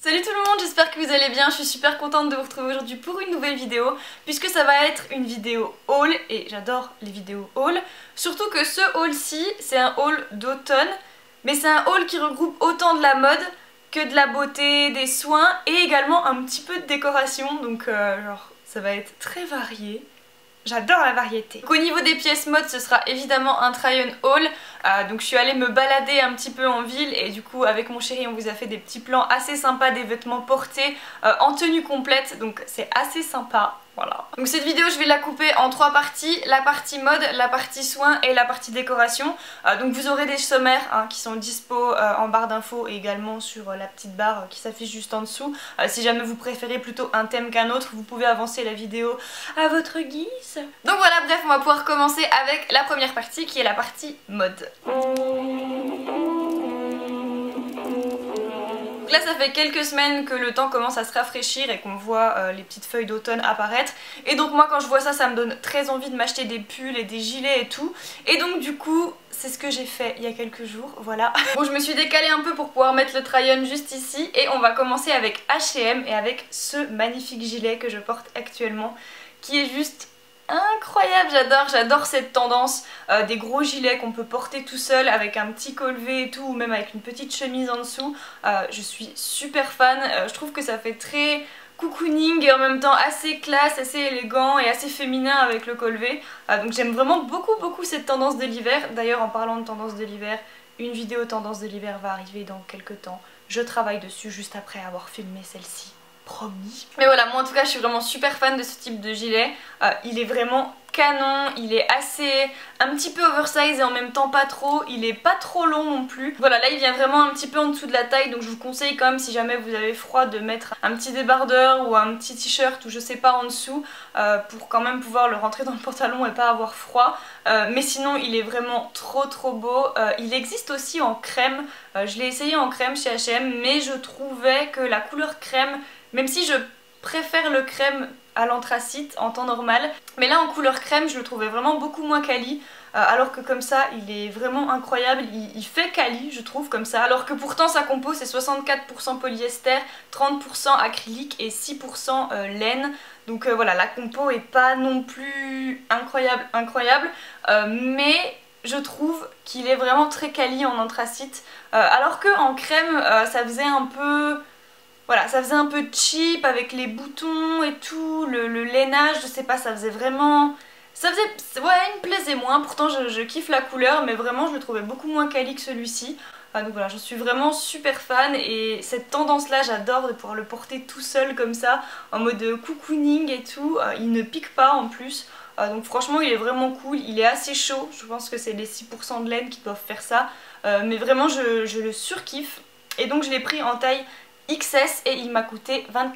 Salut tout le monde, j'espère que vous allez bien, je suis super contente de vous retrouver aujourd'hui pour une nouvelle vidéo puisque ça va être une vidéo haul et j'adore les vidéos haul. Surtout que ce haul-ci, c'est un haul d'automne, mais c'est un haul qui regroupe autant de la mode que de la beauté, des soins et également un petit peu de décoration, donc genre ça va être très varié. J'adore la variété. Donc, au niveau des pièces mode, ce sera évidemment un try-on haul. Donc je suis allée me balader un petit peu en ville et du coup avec mon chéri on vous a fait des petits plans assez sympas, des vêtements portés en tenue complète, donc c'est assez sympa. Voilà. Donc cette vidéo je vais la couper en 3 parties, la partie mode, la partie soins et la partie décoration. Donc vous aurez des sommaires qui sont dispo en barre d'infos et également sur la petite barre qui s'affiche juste en dessous. Si jamais vous préférez plutôt un thème qu'un autre, vous pouvez avancer la vidéo à votre guise. Donc voilà, bref, on va pouvoir commencer avec la première partie qui est la partie mode. Donc là ça fait quelques semaines que le temps commence à se rafraîchir et qu'on voit les petites feuilles d'automne apparaître. Et donc moi quand je vois ça, ça me donne très envie de m'acheter des pulls et des gilets et tout. Et donc du coup c'est ce que j'ai fait il y a quelques jours, voilà. Bon, je me suis décalée un peu pour pouvoir mettre le try-on juste ici. Et on va commencer avec H&M et avec ce magnifique gilet que je porte actuellement qui est juste incroyable, j'adore cette tendance des gros gilets qu'on peut porter tout seul avec un petit col V et tout, ou même avec une petite chemise en dessous. Je suis super fan, je trouve que ça fait très cocooning et en même temps assez classe, assez élégant et assez féminin avec le col V. Donc j'aime vraiment beaucoup cette tendance de l'hiver. D'ailleurs en parlant de tendance de l'hiver, une vidéo tendance de l'hiver va arriver dans quelques temps. Je travaille dessus juste après avoir filmé celle-ci. Promis. Mais voilà, moi en tout cas je suis vraiment super fan de ce type de gilet. Il est vraiment canon, il est assez un petit peu oversize et en même temps pas trop, il est pas trop long non plus. Voilà, là il vient vraiment un petit peu en dessous de la taille, donc je vous conseille quand même si jamais vous avez froid de mettre un petit débardeur ou un petit t-shirt ou je sais pas en dessous pour quand même pouvoir le rentrer dans le pantalon et pas avoir froid. Mais sinon il est vraiment trop beau. Il existe aussi en crème, je l'ai essayé en crème chez H&M mais je trouvais que la couleur crème, même si je préfère le crème à l'anthracite en temps normal, mais là en couleur crème je le trouvais vraiment beaucoup moins quali, alors que comme ça il est vraiment incroyable, il fait quali je trouve comme ça, alors que pourtant sa compo c'est 64% polyester, 30% acrylique et 6% laine. Donc voilà, la compo est pas non plus incroyable, mais je trouve qu'il est vraiment très quali en anthracite, alors que en crème ça faisait un peu... Voilà, ça faisait un peu cheap avec les boutons et tout, le lainage, je sais pas, ça faisait vraiment... Ça faisait... Ouais, il me plaisait moins, pourtant je kiffe la couleur, mais vraiment je le trouvais beaucoup moins quali que celui-ci. Donc voilà, je suis vraiment super fan et cette tendance-là, j'adore de pouvoir le porter tout seul comme ça, en mode cocooning et tout. Il ne pique pas en plus, donc franchement il est vraiment cool, il est assez chaud, je pense que c'est les 6% de laine qui doivent faire ça. Mais vraiment je le surkiffe et donc je l'ai pris en taille XS et il m'a coûté 24,99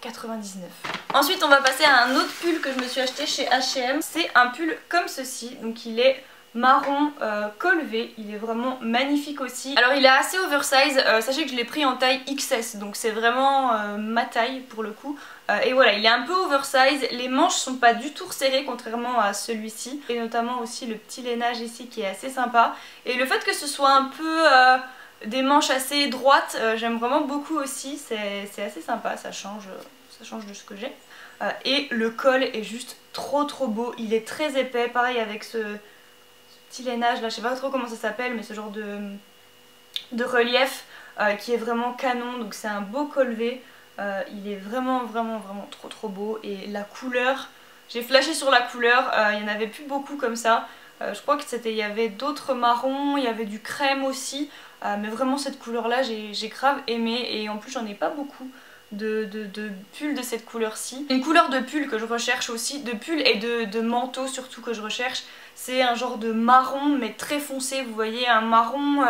€. Ensuite on va passer à un autre pull que je me suis acheté chez H&M. C'est un pull comme ceci, donc il est marron col V, il est vraiment magnifique aussi. Alors il est assez oversize, sachez que je l'ai pris en taille XS, donc c'est vraiment ma taille pour le coup. Et voilà, il est un peu oversize, les manches sont pas du tout resserrées contrairement à celui-ci. Et notamment aussi le petit lainage ici qui est assez sympa. Et le fait que ce soit un peu... des manches assez droites, j'aime vraiment beaucoup aussi, c'est assez sympa, ça change de ce que j'ai. Et le col est juste trop beau, il est très épais, pareil avec ce petit lainage là, je sais pas trop comment ça s'appelle, mais ce genre de relief qui est vraiment canon, donc c'est un beau col V. Il est vraiment trop beau et la couleur, j'ai flashé sur la couleur, il n'y en avait plus beaucoup comme ça. Je crois que il y avait d'autres marrons, il y avait du crème aussi, mais vraiment cette couleur là j'ai grave aimé et en plus j'en ai pas beaucoup de pulls de cette couleur ci. Une couleur de pull que je recherche aussi, de pull et de manteau surtout que je recherche, c'est un genre de marron mais très foncé, vous voyez, un marron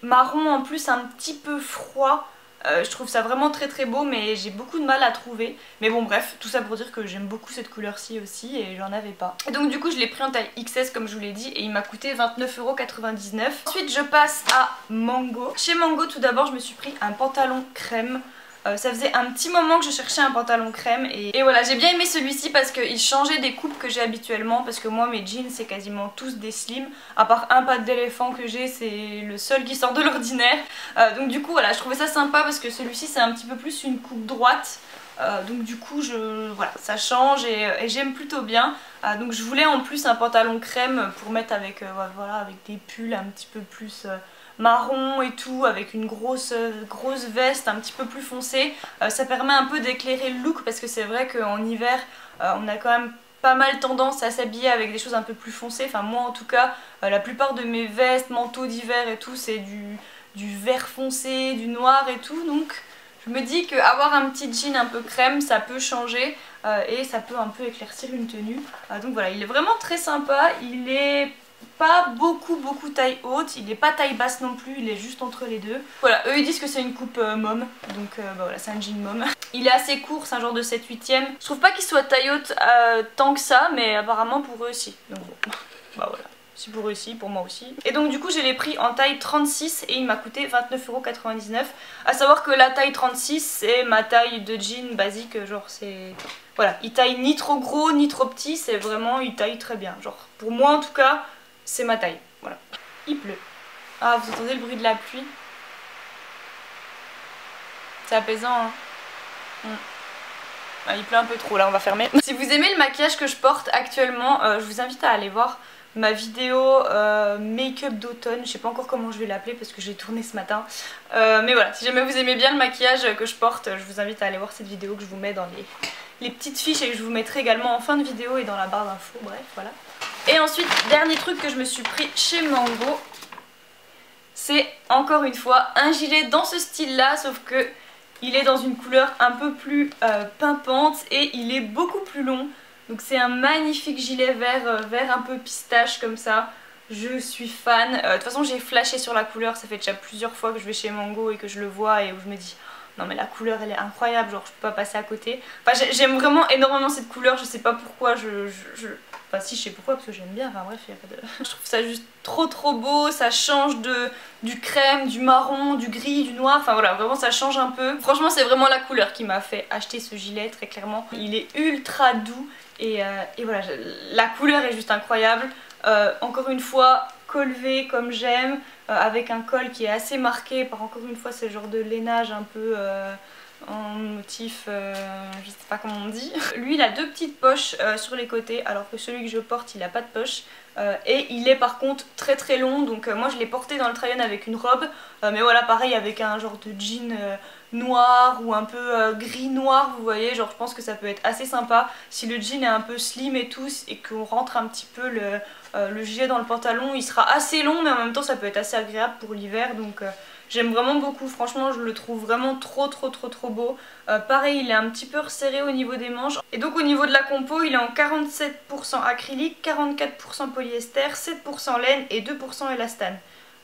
en plus un petit peu froid. Je trouve ça vraiment très beau mais j'ai beaucoup de mal à trouver. Mais bon bref, tout ça pour dire que j'aime beaucoup cette couleur-ci aussi et j'en avais pas. Et donc du coup je l'ai pris en taille XS comme je vous l'ai dit et il m'a coûté 29,99 €. Ensuite je passe à Mango. Chez Mango tout d'abord je me suis pris un pantalon crème. Ça faisait un petit moment que je cherchais un pantalon crème et voilà, j'ai bien aimé celui-ci parce qu'il changeait des coupes que j'ai habituellement, parce que moi mes jeans c'est quasiment tous des slims, à part un patte d'éléphant que j'ai, c'est le seul qui sort de l'ordinaire. Donc du coup voilà, je trouvais ça sympa parce que celui-ci c'est un petit peu plus une coupe droite. Donc du coup voilà, ça change et j'aime plutôt bien. Donc je voulais en plus un pantalon crème pour mettre avec, voilà, avec des pulls un petit peu plus marron et tout, avec une grosse veste un petit peu plus foncée. Ça permet un peu d'éclairer le look parce que c'est vrai qu'en hiver on a quand même pas mal tendance à s'habiller avec des choses un peu plus foncées. Enfin moi en tout cas, la plupart de mes vestes, manteaux d'hiver et tout c'est du vert foncé, du noir et tout, donc je me dis qu'avoir un petit jean un peu crème ça peut changer et ça peut un peu éclaircir une tenue. Donc voilà, il est vraiment très sympa, il est pas beaucoup taille haute, il est pas taille basse non plus, il est juste entre les deux. Voilà, eux ils disent que c'est une coupe mom, donc bah voilà, c'est un jean mom. Il est assez court, c'est un genre de 7/8ème. Je trouve pas qu'il soit taille haute tant que ça, mais apparemment pour eux aussi. Donc bon, bah voilà. Si pour eux aussi, pour moi aussi. Et donc du coup je l'ai pris en taille 36 et il m'a coûté 29,99 €. À savoir que la taille 36 c'est ma taille de jean basique, genre c'est... Voilà, il taille ni trop gros ni trop petit, c'est vraiment, il taille très bien. Genre pour moi en tout cas, c'est ma taille. Voilà. Il pleut. Ah, vous entendez le bruit de la pluie? C'est apaisant hein. Ah, il pleut un peu trop là, on va fermer. Si vous aimez le maquillage que je porte actuellement, je vous invite à aller voir ma vidéo make-up d'automne. Je sais pas encore comment je vais l'appeler parce que j'ai tourné ce matin. Mais voilà, si jamais vous aimez bien le maquillage que je porte, je vous invite à aller voir cette vidéo que je vous mets dans les petites fiches et que je vous mettrai également en fin de vidéo et dans la barre d'infos, bref, voilà. Et ensuite, dernier truc que je me suis pris chez Mango, c'est encore une fois un gilet dans ce style là, sauf que il est dans une couleur un peu plus pimpante et il est beaucoup plus long. Donc c'est un magnifique gilet vert un peu pistache comme ça. Je suis fan. De toute façon j'ai flashé sur la couleur, ça fait déjà plusieurs fois que je vais chez Mango et que je le vois et où je me dis non mais la couleur elle est incroyable, genre je peux pas passer à côté. Enfin j'aime vraiment énormément cette couleur, je sais pas pourquoi, enfin si je sais pourquoi parce que j'aime bien, enfin bref, y a pas de... Je trouve ça juste trop beau, ça change du crème, du marron, du gris, du noir, enfin voilà, vraiment ça change un peu. Franchement c'est vraiment la couleur qui m'a fait acheter ce gilet, très clairement. Il est ultra doux et voilà, la couleur est juste incroyable. Encore une fois, col V comme j'aime, avec un col qui est assez marqué par encore une fois ce genre de lainage un peu en motif, je sais pas comment on dit. Lui il a deux petites poches sur les côtés alors que celui que je porte il a pas de poche. Et il est par contre très long, donc moi je l'ai porté dans le try-on avec une robe, mais voilà pareil avec un genre de jean noir ou un peu gris noir, vous voyez, genre je pense que ça peut être assez sympa si le jean est un peu slim et tout et qu'on rentre un petit peu le gilet dans le pantalon. Il sera assez long mais en même temps ça peut être assez agréable pour l'hiver, donc j'aime vraiment beaucoup, franchement je le trouve vraiment trop beau. Pareil il est un petit peu resserré au niveau des manches et donc au niveau de la compo il est en 47% acrylique, 44% polyester, 7% laine et 2% élastane.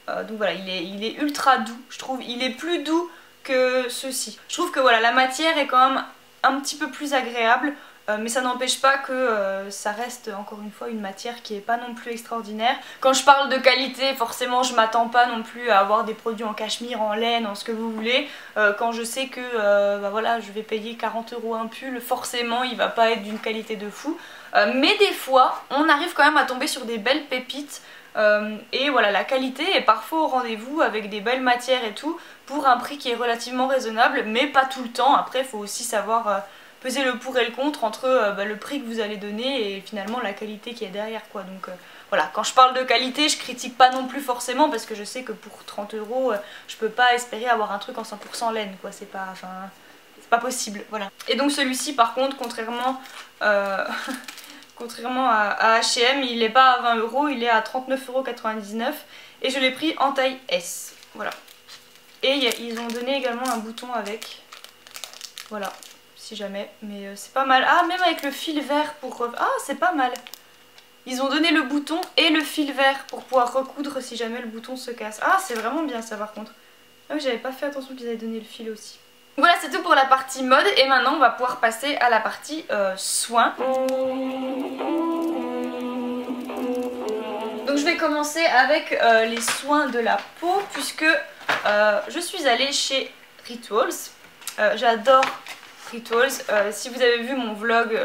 Donc voilà, il est ultra doux, je trouve, il est plus doux que ceux-ci. Je trouve que voilà, la matière est quand même un petit peu plus agréable, mais ça n'empêche pas que ça reste encore une fois une matière qui est pas non plus extraordinaire. Quand je parle de qualité, forcément je m'attends pas non plus à avoir des produits en cachemire, en laine, en ce que vous voulez. Quand je sais que bah voilà, je vais payer 40 € un pull, forcément il va pas être d'une qualité de fou. Mais des fois, on arrive quand même à tomber sur des belles pépites. Et voilà, la qualité est parfois au rendez-vous avec des belles matières et tout pour un prix qui est relativement raisonnable, mais pas tout le temps. Après il faut aussi savoir peser le pour et le contre entre le prix que vous allez donner et finalement la qualité qui est derrière quoi. Donc voilà, quand je parle de qualité je critique pas non plus forcément parce que je sais que pour 30 € je peux pas espérer avoir un truc en 100% laine quoi, c'est pas, enfin, c'est pas possible, voilà. Et donc celui-ci par contre, contrairement contrairement à H&M, il n'est pas à 20 €, il est à 39,99 € et je l'ai pris en taille S. Voilà. Et ils ont donné également un bouton avec. Voilà, si jamais. Mais c'est pas mal. Ah, même avec le fil vert pour... Ah, c'est pas mal. Ils ont donné le bouton et le fil vert pour pouvoir recoudre si jamais le bouton se casse. Ah, c'est vraiment bien ça par contre. Ah oui, j'avais pas fait attention qu'ils avaient donné le fil aussi. Voilà, c'est tout pour la partie mode et maintenant on va pouvoir passer à la partie soins. Donc je vais commencer avec les soins de la peau puisque je suis allée chez Rituals J'adore Rituals. Si vous avez vu mon vlog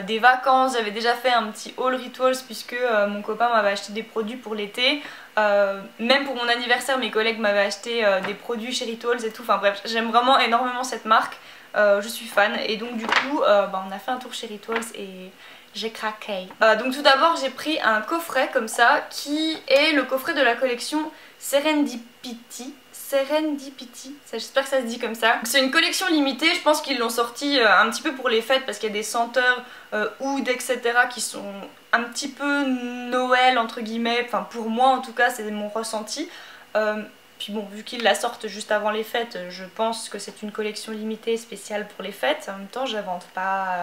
des vacances, j'avais déjà fait un petit haul Rituals puisque mon copain m'avait acheté des produits pour l'été. Même pour mon anniversaire, mes collègues m'avaient acheté des produits chez Rituals et tout. Enfin bref, j'aime vraiment énormément cette marque. Je suis fan et donc du coup on a fait un tour chez Rituals et j'ai craqué. Donc tout d'abord j'ai pris un coffret comme ça qui est le coffret de la collection Serendipity. J'espère que ça se dit comme ça. C'est une collection limitée, je pense qu'ils l'ont sorti un petit peu pour les fêtes parce qu'il y a des senteurs, oud, etc. qui sont un petit peu Noël entre guillemets, enfin pour moi en tout cas c'est mon ressenti. Puis bon, vu qu'ils la sortent juste avant les fêtes, je pense que c'est une collection limitée spéciale pour les fêtes. En même temps, j'invente pas...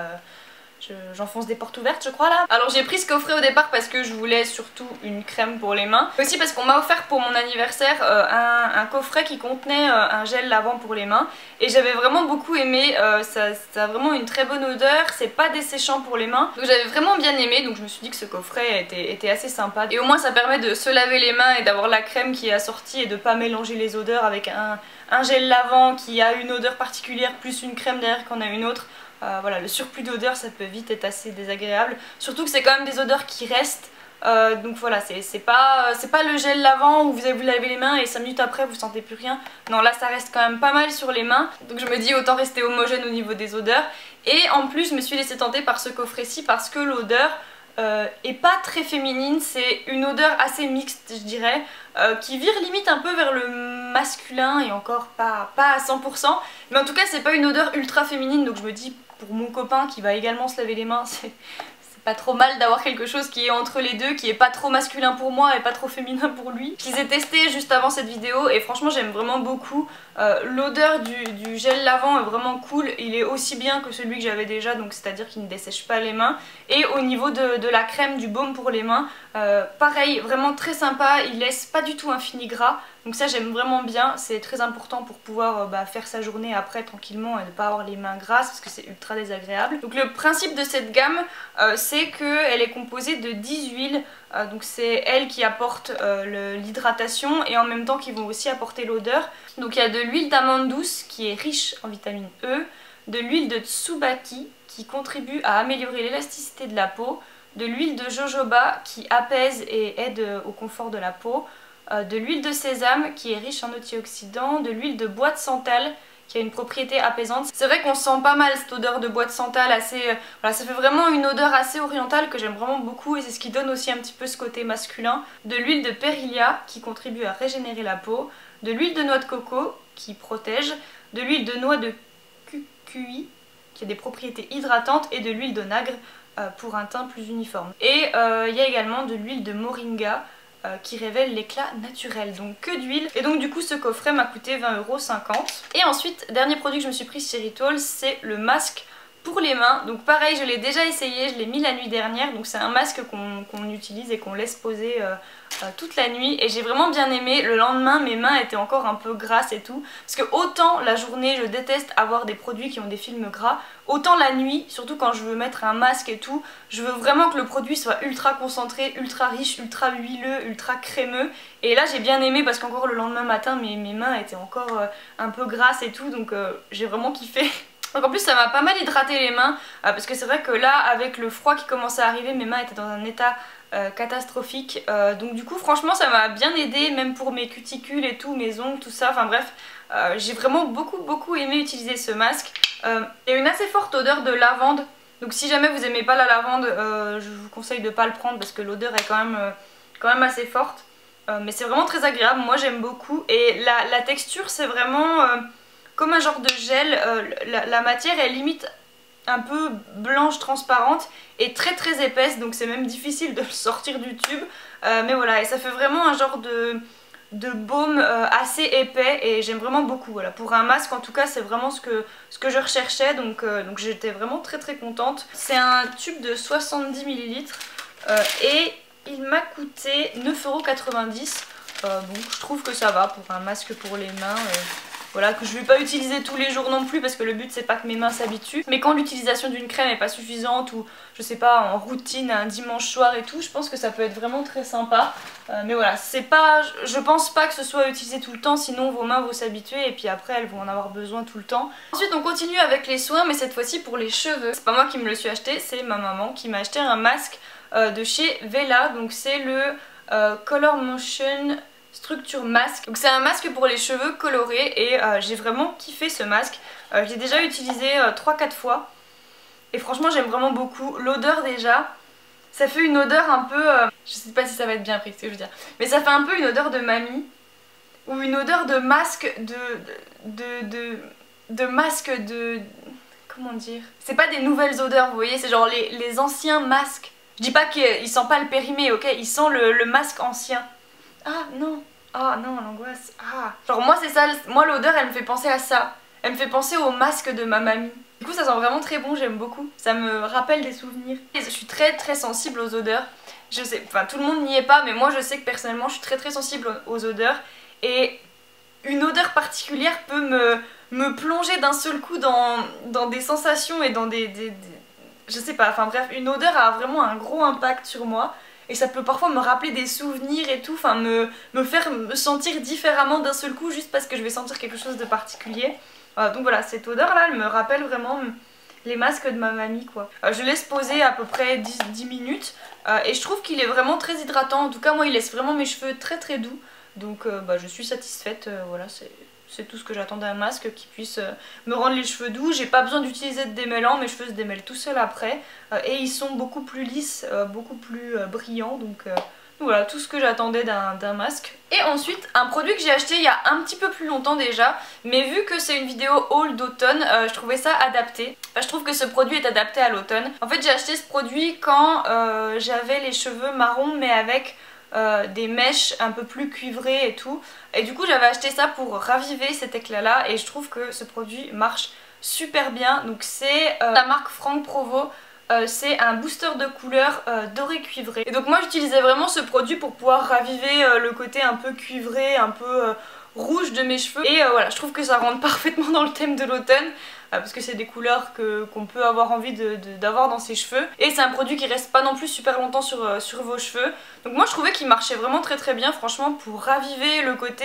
J'enfonce des portes ouvertes je crois là. Alors j'ai pris ce coffret au départ parce que je voulais surtout une crème pour les mains. Aussi parce qu'on m'a offert pour mon anniversaire un coffret qui contenait un gel lavant pour les mains. Et j'avais vraiment beaucoup aimé, ça a vraiment une très bonne odeur, c'est pas desséchant pour les mains. Donc j'avais vraiment bien aimé, donc je me suis dit que ce coffret était assez sympa. Et au moins ça permet de se laver les mains et d'avoir la crème qui est assortie et de pas mélanger les odeurs avec un gel lavant qui a une odeur particulière plus une crème derrière qu'on a une autre. Voilà, le surplus d'odeur ça peut vite être assez désagréable, surtout que c'est quand même des odeurs qui restent, donc voilà, c'est pas le gel lavant où vous allez vous laver les mains et 5 minutes après vous sentez plus rien. Non, là ça reste quand même pas mal sur les mains, donc je me dis autant rester homogène au niveau des odeurs. Et en plus je me suis laissée tenter par ce coffret-ci parce que l'odeur est pas très féminine, c'est une odeur assez mixte je dirais, qui vire limite un peu vers le masculin et encore pas à 100%, mais en tout cas c'est pas une odeur ultra féminine, donc je me dis pour mon copain qui va également se laver les mains, c'est pas trop mal d'avoir quelque chose qui est entre les deux, qui est pas trop masculin pour moi et pas trop féminin pour lui. Je les ai testés juste avant cette vidéo et franchement j'aime vraiment beaucoup. L'odeur du gel lavant est vraiment cool, il est aussi bien que celui que j'avais déjà, donc c'est à dire qu'il ne dessèche pas les mains. Et au niveau de la crème, du baume pour les mains, pareil, vraiment très sympa, il laisse pas du tout un fini gras. Donc ça j'aime vraiment bien, c'est très important pour pouvoir faire sa journée après tranquillement et ne pas avoir les mains grasses parce que c'est ultra désagréable. Donc le principe de cette gamme c'est qu'elle est composée de 10 huiles, donc c'est elles qui apportent l'hydratation et en même temps qui vont aussi apporter l'odeur. Donc il y a de l'huile d'amande douce qui est riche en vitamine E, de l'huile de tsubaki qui contribue à améliorer l'élasticité de la peau, de l'huile de jojoba qui apaise et aide au confort de la peau, de l'huile de sésame qui est riche en antioxydants, de l'huile de bois de santal qui a une propriété apaisante. C'est vrai qu'on sent pas mal cette odeur de bois de santal assez... voilà, ça fait vraiment une odeur assez orientale que j'aime vraiment beaucoup et c'est ce qui donne aussi un petit peu ce côté masculin. De l'huile de périlia qui contribue à régénérer la peau, de l'huile de noix de coco qui protège, de l'huile de noix de kukui qui a des propriétés hydratantes et de l'huile d'onagre pour un teint plus uniforme. Et il y a également de l'huile de moringa qui révèle l'éclat naturel, donc que d'huile. Et donc du coup ce coffret m'a coûté 20,50 €. Et ensuite, dernier produit que je me suis pris chez Rituals, c'est le masque pour les mains. Donc pareil, je l'ai déjà essayé, je l'ai mis la nuit dernière, donc c'est un masque qu'on utilise et qu'on laisse poser toute la nuit et j'ai vraiment bien aimé. Le lendemain mes mains étaient encore un peu grasses et tout, parce que autant la journée je déteste avoir des produits qui ont des films gras, autant la nuit, surtout quand je veux mettre un masque et tout, je veux vraiment que le produit soit ultra concentré, ultra riche, ultra huileux, ultra crémeux. Et là j'ai bien aimé parce qu'encore le lendemain matin mes mains étaient encore un peu grasses et tout, donc j'ai vraiment kiffé. Donc en plus ça m'a pas mal hydraté les mains parce que c'est vrai que là avec le froid qui commençait à arriver mes mains étaient dans un état catastrophique, donc du coup franchement ça m'a bien aidé même pour mes cuticules et tout, mes ongles, tout ça, enfin bref j'ai vraiment beaucoup aimé utiliser ce masque. Il y a une assez forte odeur de lavande, donc si jamais vous aimez pas la lavande je vous conseille de pas le prendre parce que l'odeur est quand même assez forte, mais c'est vraiment très agréable, moi j'aime beaucoup et la texture c'est vraiment... comme un genre de gel, la matière est limite un peu blanche transparente et très épaisse, donc c'est même difficile de le sortir du tube, mais voilà, et ça fait vraiment un genre de baume assez épais et j'aime vraiment beaucoup. Voilà, pour un masque en tout cas c'est vraiment ce que je recherchais, donc j'étais vraiment très contente. C'est un tube de 70 ml et il m'a coûté 9,90 €, donc je trouve que ça va pour un masque pour les mains. voilà, que je vais pas utiliser tous les jours non plus parce que le but c'est pas que mes mains s'habituent. Mais quand l'utilisation d'une crème est pas suffisante ou je sais pas en routine un dimanche soir et tout, je pense que ça peut être vraiment très sympa. Mais voilà, c'est pas, je pense pas que ce soit utilisé tout le temps, sinon vos mains vont s'habituer et puis après elles vont en avoir besoin tout le temps. Ensuite on continue avec les soins, mais cette fois-ci pour les cheveux. C'est pas moi qui me le suis acheté, c'est ma maman qui m'a acheté un masque de chez Vela. Donc c'est le Color Motion Structure Mask. Donc c'est un masque pour les cheveux colorés et j'ai vraiment kiffé ce masque. Je l'ai déjà utilisé 3-4 fois et franchement j'aime vraiment beaucoup. L'odeur déjà, ça fait une odeur un peu, je sais pas si ça va être bien pris ce que je veux dire, mais ça fait un peu une odeur de mamie ou une odeur de masque de masque de... comment dire? C'est pas des nouvelles odeurs, vous voyez, c'est genre les anciens masques. Je dis pas qu'il sent pas le périmé, ok, il sent le masque ancien. Ah non, ah non, l'angoisse, ah. Genre moi c'est ça, moi l'odeur elle me fait penser à ça. Elle me fait penser au masque de ma mamie. Du coup ça sent vraiment très bon, j'aime beaucoup. Ça me rappelle des souvenirs. Et je suis très sensible aux odeurs. Je sais, enfin tout le monde n'y est pas, mais moi je sais que personnellement je suis très sensible aux odeurs. Et une odeur particulière peut me plonger d'un seul coup dans des sensations et dans je sais pas, enfin bref, une odeur a vraiment un gros impact sur moi. Et ça peut parfois me rappeler des souvenirs et tout, enfin me faire me sentir différemment d'un seul coup juste parce que je vais sentir quelque chose de particulier. Donc voilà, cette odeur là elle me rappelle vraiment les masques de ma mamie quoi. Je laisse poser à peu près 10 minutes et je trouve qu'il est vraiment très hydratant. En tout cas moi il laisse vraiment mes cheveux très doux. Donc je suis satisfaite, voilà, c'est tout ce que j'attends d'un masque qui puisse me rendre les cheveux doux. J'ai pas besoin d'utiliser de démêlant, mes cheveux se démêlent tout seuls après. Et ils sont beaucoup plus lisses, beaucoup plus brillants. Donc voilà, tout ce que j'attendais d'un masque. Et ensuite, un produit que j'ai acheté il y a un petit peu plus longtemps déjà. Mais vu que c'est une vidéo haul d'automne, je trouvais ça adapté. Enfin, je trouve que ce produit est adapté à l'automne. En fait j'ai acheté ce produit quand j'avais les cheveux marrons mais avec... des mèches un peu plus cuivrées et tout, et du coup j'avais acheté ça pour raviver cet éclat là et je trouve que ce produit marche super bien. Donc c'est la marque Franck Provo, c'est un booster de couleur doré cuivré et donc moi j'utilisais vraiment ce produit pour pouvoir raviver le côté un peu cuivré, un peu rouge de mes cheveux et voilà, je trouve que ça rentre parfaitement dans le thème de l'automne. Parce que c'est des couleurs qu'on peut avoir envie d'avoir dans ses cheveux. Et c'est un produit qui reste pas non plus super longtemps sur vos cheveux. Donc moi je trouvais qu'il marchait vraiment très bien, franchement, pour raviver le côté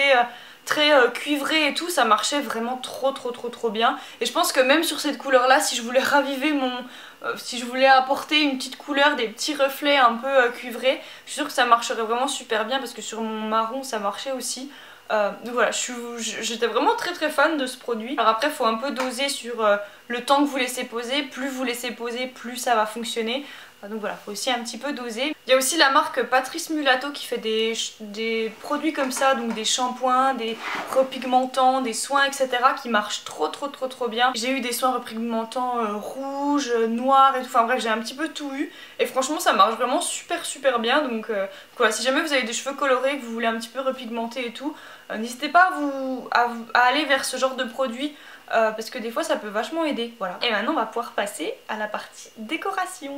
très cuivré et tout, ça marchait vraiment trop bien. Et je pense que même sur cette couleur là, si je voulais raviver si je voulais apporter une petite couleur, des petits reflets un peu cuivrés, je suis sûre que ça marcherait vraiment super bien parce que sur mon marron ça marchait aussi. Donc voilà, j'étais vraiment très fan de ce produit. Alors après il faut un peu doser sur le temps que vous laissez poser. Plus vous laissez poser, plus ça va fonctionner. Donc voilà, il faut aussi un petit peu doser. Il y a aussi la marque Patrice Mulato qui fait des produits comme ça, donc des shampoings, des repigmentants, des soins etc. qui marchent trop bien. J'ai eu des soins repigmentants rouges, noirs et tout, enfin bref j'ai un petit peu tout eu. Et franchement ça marche vraiment super bien. Donc voilà, si jamais vous avez des cheveux colorés, que vous voulez un petit peu repigmenter et tout, n'hésitez pas à aller vers ce genre de produit. Parce que des fois ça peut vachement aider, voilà. Et maintenant on va pouvoir passer à la partie décoration.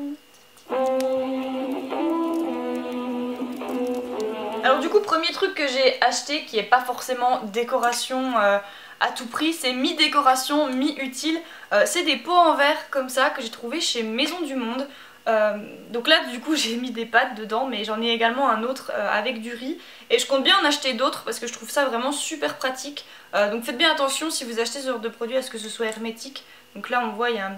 Alors du coup premier truc que j'ai acheté qui est pas forcément décoration à tout prix, c'est mi-décoration, mi-utile, c'est des pots en verre comme ça que j'ai trouvé chez Maison du Monde. Donc là du coup j'ai mis des pâtes dedans, mais j'en ai également un autre avec du riz et je compte bien en acheter d'autres parce que je trouve ça vraiment super pratique. Donc faites bien attention si vous achetez ce genre de produit à ce que ce soit hermétique. Donc là on voit il y a un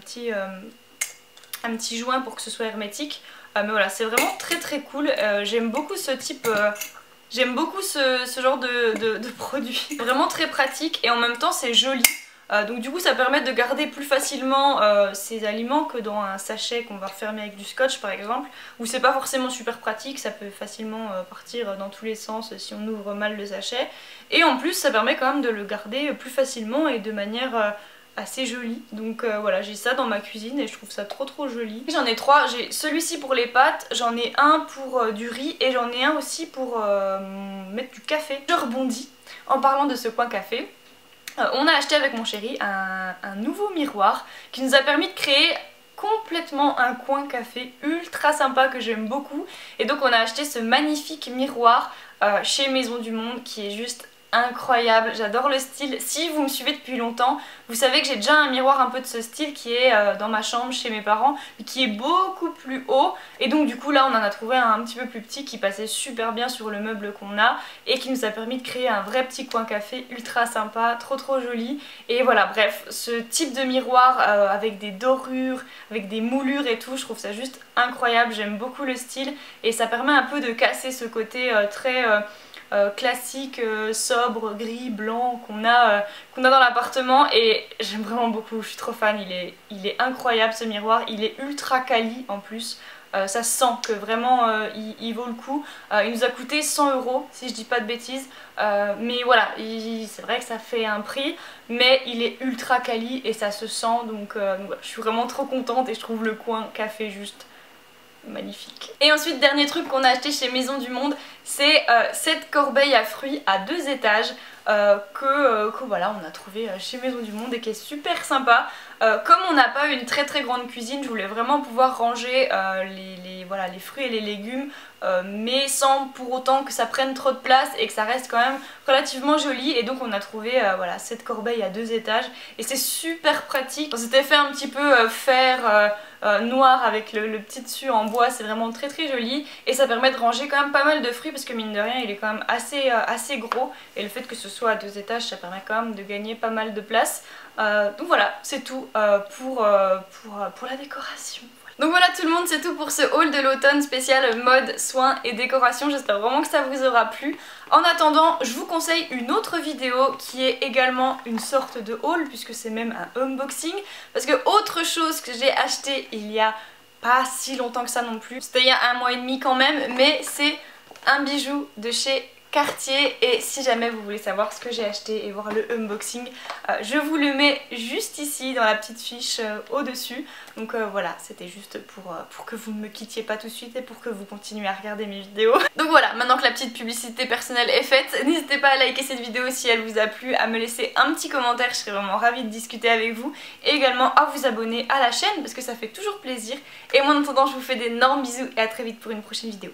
petit joint pour que ce soit hermétique, mais voilà c'est vraiment très cool. J'aime beaucoup ce type, j'aime beaucoup ce genre de produit, vraiment très pratique et en même temps c'est joli. Donc du coup ça permet de garder plus facilement ces aliments que dans un sachet qu'on va refermer avec du scotch par exemple, où c'est pas forcément super pratique, ça peut facilement partir dans tous les sens si on ouvre mal le sachet. Et en plus ça permet quand même de le garder plus facilement et de manière assez jolie. Donc voilà, j'ai ça dans ma cuisine et je trouve ça trop joli. J'en ai trois, j'ai celui-ci pour les pâtes, j'en ai un pour du riz et j'en ai un aussi pour mettre du café. Je rebondis en parlant de ce coin café. On a acheté avec mon chéri un nouveau miroir qui nous a permis de créer complètement un coin café ultra sympa que j'aime beaucoup. Et donc on a acheté ce magnifique miroir chez Maison du Monde qui est juste incroyable, j'adore le style. Si vous me suivez depuis longtemps, vous savez que j'ai déjà un miroir un peu de ce style qui est dans ma chambre chez mes parents, mais qui est beaucoup plus haut. Et donc du coup là on en a trouvé un petit peu plus petit qui passait super bien sur le meuble qu'on a et qui nous a permis de créer un vrai petit coin café ultra sympa, trop joli. Et voilà, bref, ce type de miroir avec des dorures, avec des moulures et tout, je trouve ça juste incroyable, j'aime beaucoup le style et ça permet un peu de casser ce côté très classique, sobre, gris, blanc qu'on a dans l'appartement et j'aime vraiment beaucoup, je suis trop fan, il est incroyable ce miroir, il est ultra quali en plus. Ça sent que vraiment il vaut le coup. Il nous a coûté 100 € si je dis pas de bêtises, mais voilà, c'est vrai que ça fait un prix, mais il est ultra quali et ça se sent, donc voilà, je suis vraiment trop contente et je trouve le coin café juste magnifique. Et ensuite, dernier truc qu'on a acheté chez Maison du Monde, c'est cette corbeille à fruits à 2 étages que voilà, on a trouvé chez Maison du Monde et qui est super sympa. Comme on n'a pas une très grande cuisine, je voulais vraiment pouvoir ranger voilà, les fruits et les légumes, mais sans pour autant que ça prenne trop de place et que ça reste quand même relativement joli. Et donc on a trouvé voilà, cette corbeille à 2 étages et c'est super pratique. Dans cet effet un petit peu fer noir avec le petit dessus en bois, c'est vraiment très joli et ça permet de ranger quand même pas mal de fruits parce que mine de rien il est quand même assez gros et le fait que ce soit à 2 étages ça permet quand même de gagner pas mal de place. Donc voilà, c'est tout pour la décoration. Donc voilà tout le monde, c'est tout pour ce haul de l'automne spécial mode, soins et décoration. J'espère vraiment que ça vous aura plu. En attendant, je vous conseille une autre vidéo qui est également une sorte de haul puisque c'est même un unboxing. Parce que autre chose que j'ai acheté il y a pas si longtemps que ça non plus, c'était il y a 1 mois et demi quand même, mais c'est un bijou de chez Cartier et si jamais vous voulez savoir ce que j'ai acheté et voir le unboxing, je vous le mets juste ici dans la petite fiche au-dessus. Donc voilà, c'était juste pour que vous ne me quittiez pas tout de suite et pour que vous continuiez à regarder mes vidéos. Donc voilà, maintenant que la petite publicité personnelle est faite, n'hésitez pas à liker cette vidéo si elle vous a plu, à me laisser un petit commentaire, je serais vraiment ravie de discuter avec vous et également à vous abonner à la chaîne parce que ça fait toujours plaisir. Et moi en attendant, je vous fais d'énormes bisous et à très vite pour une prochaine vidéo.